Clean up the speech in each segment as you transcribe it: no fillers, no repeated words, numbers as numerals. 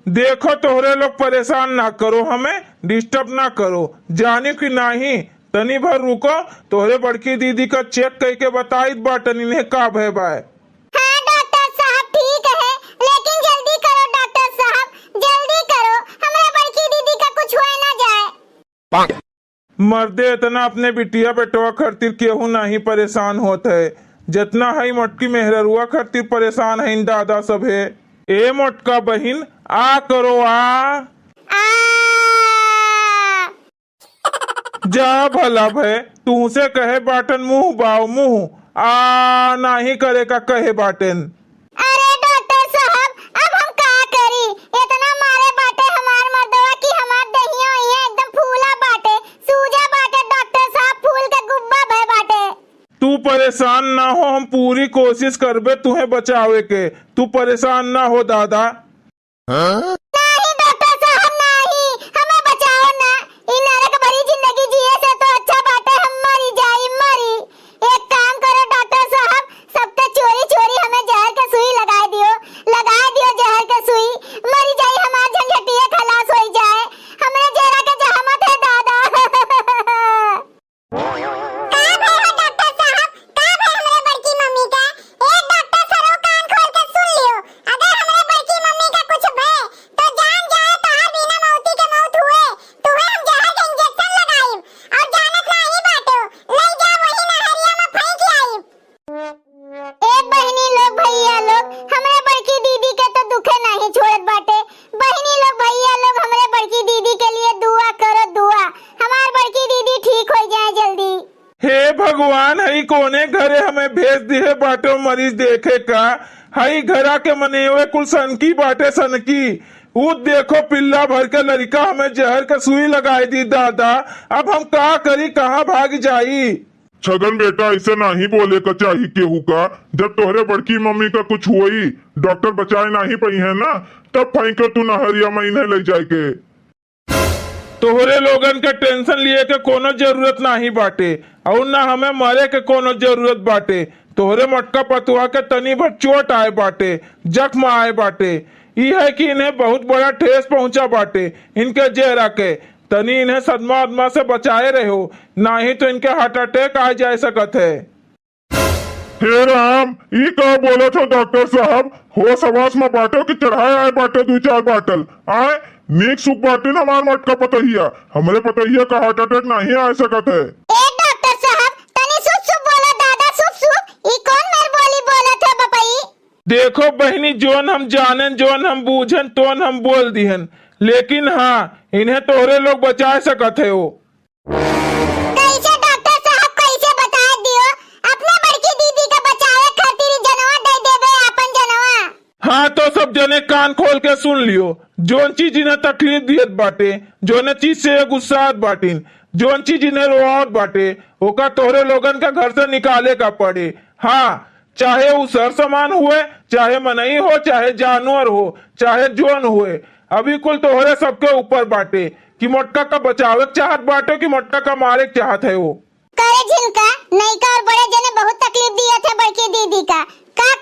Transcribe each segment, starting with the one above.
देखो तोहरे लोग परेशान ना करो, हमें डिस्टर्ब ना करो, जाने की नहीं। तनी भर रुको, तोहरे बड़की दीदी का चेक करके बताई बाटन इन्हें का भय बाय। हाँ डॉक्टर साहब ठीक है, लेकिन जल्दी करो डॉक्टर साहब, जल्दी करो, हमारे बड़की दीदी का कुछ हो ना जाए। मर्दे इतना अपने बिटिया बेटवा खातिर केहू नहीं परेशान होत है जितना है मोटकी मेहररुआ खातिर परेशान है इन दादा सब है। ए मोटका बहिन आ करो आ आ जा भला भय तुमसे कहे बाटन मुंह बाओ मुंह आ नहीं करे का कहे बाटन। अरे डॉक्टर साहब अब हम का करी, इतना मारे बाटे हमार मर्दवा की हमार दहिया है एकदम फूला बाटे, सूजा बाटे डॉक्टर साहब, फूल के गुब्बा भय बाटे। तू परेशान ना हो, हम पूरी कोशिश करबे तुम्हें बचावे के, तू परेशान ना हो दादा। नहीं डॉक्टर साहब नहीं, हमें बचाओ ना, इन नरक भरी जिंदगी जिए से तो अच्छा बाटे हम मरी जाई मरी। एक काम करो डॉक्टर साहब, सबके चोरी चोरी हमें जहर के सुई लगा दियो जहर के सुई, मरी जाई हमार झंझटिया खलास हो जाए, हमरे जहरा के जहमत है दादा। हे भगवान हई कोने घरे हमें भेज दिए बाटो मरीज देखे का, हई घरा के मनेवे कुल सनकी बाटे सनकी। ऊ देखो पिल्ला भर के लड़का हमें जहर के सुई लगाई दी दादा, अब हम का करी कहाँ भाग जाई। छगन बेटा ऐसे नहीं बोले का चाहिए केहू का, जब तोहरे बड़की मम्मी का कुछ हुई डॉक्टर बचाए नहीं पाई है ना, तब फेंको तू नहरिया में इन्हें ले जाए के। तोहरे लोगन के टेंशन लिए के कोनो जरूरत नहीं बाटे और ना हमें मरे के कोनो जरूरत बाटे। तोहरे मटका पतुआ के तनी भर चोट आए बाटे, जख्म आए बाटे, ई है कि इन्हें बहुत बड़ा ठेस पहुंचा बाटे इनके चेहरा के, तनी इन्हें सदमा उदमा से बचाए रहो, नहीं तो इनके हार्ट अटैक आ जा सकत है। हे राम ई का बोला था डॉक्टर साहब, हो सवास में बाटो की चढ़ाए आए बाटे 2-4 बाटल आए नीक सुख बाटे ना हमार मटका पतहिया, हमरे पतहिया का हार्ट अटैक नहीं आ सकत है। ए डॉक्टर साहब तनी सुप सुप बोला दादा, सुप सुप, ई कौन मेर बोली बोला था बपाई। देखो बहनी जोन हम जानन जोन हम बूझन तोन हम बोल दिहन, लेकिन हाँ इन्हें तोहरे लोग बचा सकत है वो। कैसे डॉक्टर साहब कैसे बता दियो, अपने बड़की दीदी का बचावे खातिर जनवा दे देबे अपन जनवा। हाँ तो सब जने कान खोल के सुन लियो, जोन चीज इन्हें तकलीफ दियत बाटे, जोन चीज से गुस्सात बाटिन, जोन चीज इन्हें रोआत बाटे, ओका तोहरे लोगन का घर से निकाले का पड़े। हाँ चाहे वो सर सामान हुए, चाहे मनई हो, चाहे जानवर हो, चाहे जोन हुए, अभी कुल तोहरे सबके ऊपर बाटे कि मोटका का बचावे चाहत बाटे कि मोटका का मारे चाहत है वो। करे झिनका नहीं का और बड़े जने बहुत तकलीफ दिए थे बड़की दीदी का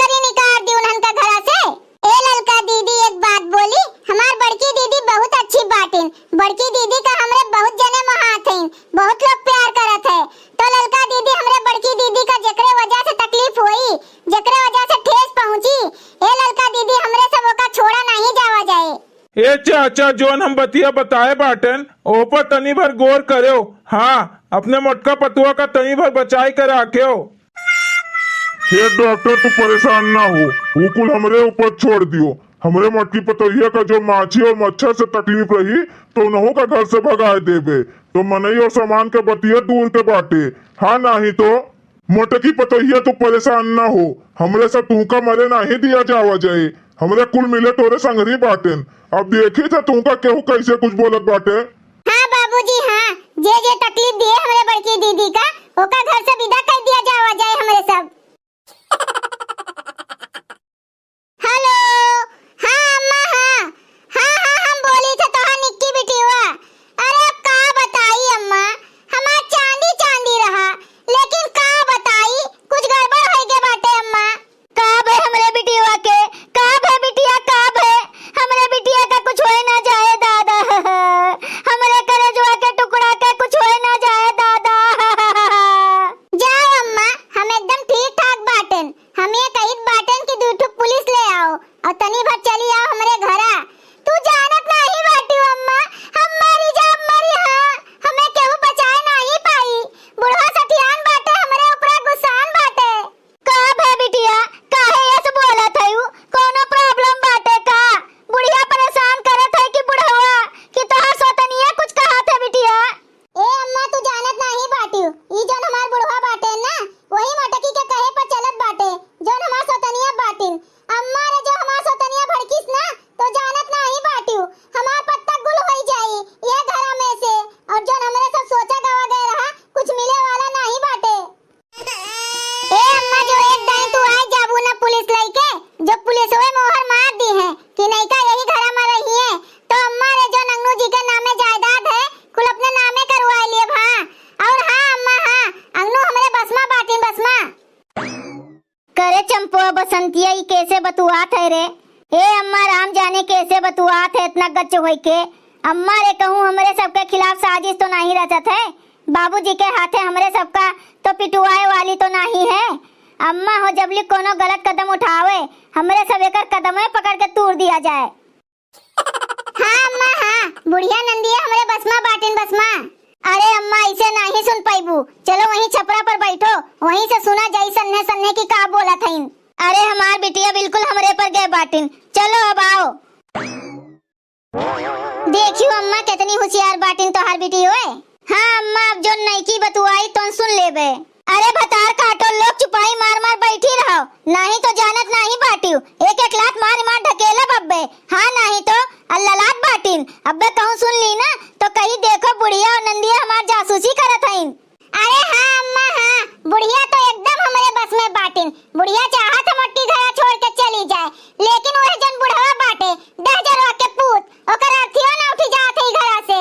करी निकाल दी उन्हन का घरा से। ए ललका दीदी एक बात बोली, हमार बड़की दीदी बहुत अच्छी बाटिन, बड़की दीदी का हमरे बहुत जने महात हैं, बहुत लोग प्यार करत है, तो ललका दीदी हमरे बड़की दीदी का जकरे वजह से तकलीफ हुई, जकरे वजह से ठेस पहुंची, ए ललका दीदी हमरे सब का छोड़ा नहीं जावा जाए। ए चाचा जोन हम बतिया बताए बाटन ओपर तनी भर गौर करो, हाँ अपने मोटका पतुआ का तनी भर बचाई कर रखो। हे डॉक्टर तू परेशान ना हो, वो कुल हमरे ऊपर छोड़ दियो, हमरे मटकी पतहिया का जो माछी और मच्छर से तकलीफ रही तो उन्हों का घर से भगा देवे, तो मनई और सामान के बतिया दूर के बाटे। हाँ नहीं तो मोटकी पतहिया तू परेशान ना हो, हमरे से तू का मरे नहीं दिया जावा जाए, हमरे कुल मिले तोरे संगरी बाटेन। अब देखी था तू का केहू कैसे कुछ बोलत बाटे। हाँ बाबूजी हाँ, जे तकलीफ दिए हमरे बड़की दीदी का ओका घर से विदा कर दिया जावा जाए हमरे सब। हेलो हाँ अम्मा हाँ हाँ हाँ हम बोली थे तो हाँ निक्की बेटी हुआ। अरे अब का बताई अम्मा, हमार चांदी चांदी रहा, लेकिन का बताई कुछ गड़बड़ हो गए बाटे अम्मा। का भे हमरे बिटिया के, का भे बिटिया का भे हमरे बिटिया का कुछ कैसे बतुआत है इतना गच्च होई के। अम्मा रे कहूँ हमरे सबके खिलाफ साजिश तो नहीं रचत है। बाबूजी के हाथे हमरे सबका तो पिटुआए वाली तो नहीं है। अम्मा हो जबली कोनो गलत कदम उठावे हमरे सब एकर कदम पकड़ के तोड़ दिया जाए। हाँ अम्मा हाँ, बुढ़िया नंदिया हमरे बसमा बाटिन बसमा। अरे अम्मा इसे नहीं सुन पाईबू, चलो वहीं छपरा पर बैठो, वहीं से सुना जाई सन्ने सन्ने की का बोला था। अरे हमार बिटिया बिल्कुल हमरे पर गए बाटिन, चलो अब आओ। देखियो अम्मा कितनी होशियार बाटिन तो हर बिटी होए। हाँ अम्मा अब जो नई की बतुआई तो सुन लेबे। अरे भतार काटो लोग चुपाई मार मार बैठी रहो, नहीं तो जानत नहीं बाटियो एक एक लात मार मार ढकेला बब्बे। हाँ नहीं तो अल्लालात बाटिन अब्बे कहूँ सुन ली ना तो कहीं देखो बुढ़िया और नंदिया हमार जासूसी करत हईन। अरे हाँ अम्मा हाँ, बुढ़िया तो एकदम हमारे बस में बाटिन। बुढ़िया चाहत मट्टी घरा छोड़ के चली जाए, लेकिन वह जन बुढ़वा बाटे दहजरवा के पूत ओकर अर्थियो ना उठी जात है घरा से।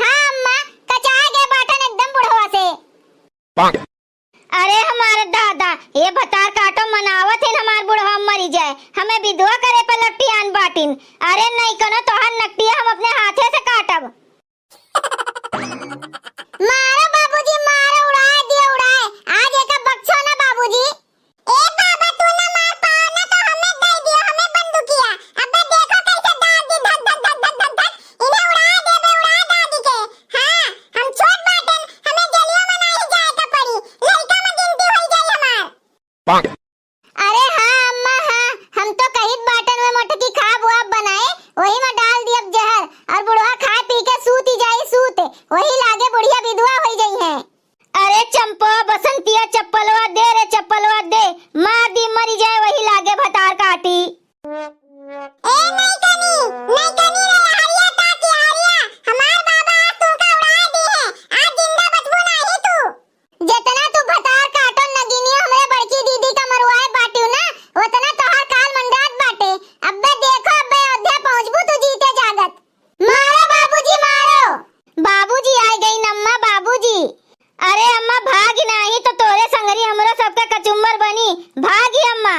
हाँ अम्मा कचाए गए बाटन एकदम बुढ़वा से। अरे हमारे दादा ये भतार काटो मनावत है हमार बुढ़वा मरी जाए, हमें विधवा करे पर लट्टी आन बाटिन। अरे नहीं कनो तो हर नकटिया हम अपने हाथे से काटब। मारो बाबूजी मारो, उड़ाए दिए उड़ाए, आज एक बक्सो ना बाबूजी। ए बाबा तू ना मार पाओ ना तो हमें दे दियो, हमें बंदूकिया। अबे देखो कैसे दाद दी धक धक धक धक धक धक, इन्हें उड़ा देबे उड़ा दादी के। हाँ हम छोट बाटन, हमें जलियो में नहीं जाए तो पड़ी, लड़का में गिनती होई जाई हमार। अरे हाँ अम्मा हाँ, हम तो कहीं बाटन में मोटकी खा बुआ बनाए वही में डाल दिया जहर और बुढ़वा खा पी के सूत ही जाई सूत, वही लागे बुढ़िया विधवा हो गई है। अरे चंपा बसंतिया चप्पलवा दे रे चप्पलवा दे, मार दी मरी जाए वही लागे भतार काटी। ए नहीं कनी रे हरिया ताती हरिया, हमार बाबा आज तुमका उड़ा दी है, आज जिंदा बचबो नहीं तू। जितना तू भतार काटो नगिनी हमरे बड़की दीदी का मरवाए बाटियो ना उतना तोहार काल मंडरात बाटे। अब्बे देखो अब्बे अयोध्या पहुंचबू तू जीते जागत। मारो बाबूजी मारो। बाबूजी आ गई नम्मा बाबूजी। अरे अम्मा भागी नहीं तो तोरे संगरी हमरो सबका कचुम्बर बनी, भागी अम्मा।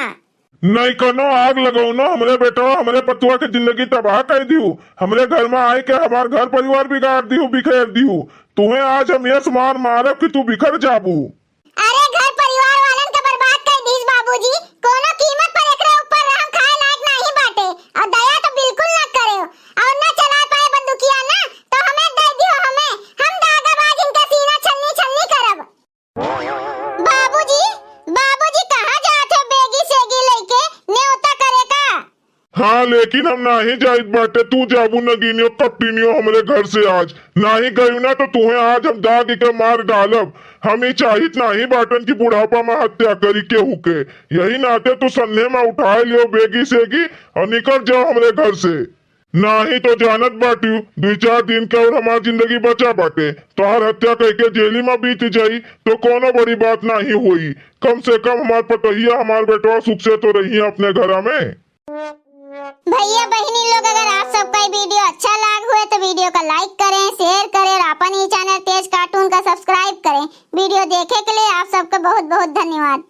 नहीं कनो आग लगाओ ना हमरे बेटा, हमरे पतुआ की जिंदगी तबाह कर दियो, हमरे घर में आए के हमार घर परिवार बिगाड़ दियो बिखेर दियो। तुम्हें आज हम ये मार मारब कि तू बिखर जाबू। अरे घर परिवार वालन का बर्बाद कर दीस बाबूजी, कोनो कीमत पर एकरे ऊपर रहम खाए लायक नहीं बाटे और दया तो बिल्कुल ना करे और ना चला पाए बंदूकिया ना तो हमें दे दियो, हमें हम दागाबाज इनका सीना छन्नी छन्नी करब। बाबूजी बाबूजी कहाँ जाते बेगी सेगी लेके न्योता करे का। हाँ लेकिन हम नहीं जाइत बाटे, तू जाबू नगीनियो कपटीनियो हमरे घर से आज नहीं गई ना तो तुम्हें आज हम दाग के मार डालब। हम ही चाहित नहीं बाटन की बुढ़ापा में हत्या करी के हुके, यही नाते तू सन्ने में उठाए लियो बेगी सेगी और निकल जाओ हमरे घर से। नहीं तो जानत बाटियो 2-4 दिन का और हमार जिंदगी बचा बाटे, तो हर हत्या करके जेली में बीत जाई तो कोनो बड़ी बात नहीं हुई। कम से कम हमार पतोहिया हमार बेटवा सुख से तो रही है अपने घर में। भैया बहनी लोग अगर आप सबका ये वीडियो अच्छा लग हुए तो वीडियो का लाइक करें, शेयर करें और अपन ही चैनल तेज कार्टून का सब्सक्राइब करें। वीडियो देखे के लिए आप सबका बहुत बहुत धन्यवाद।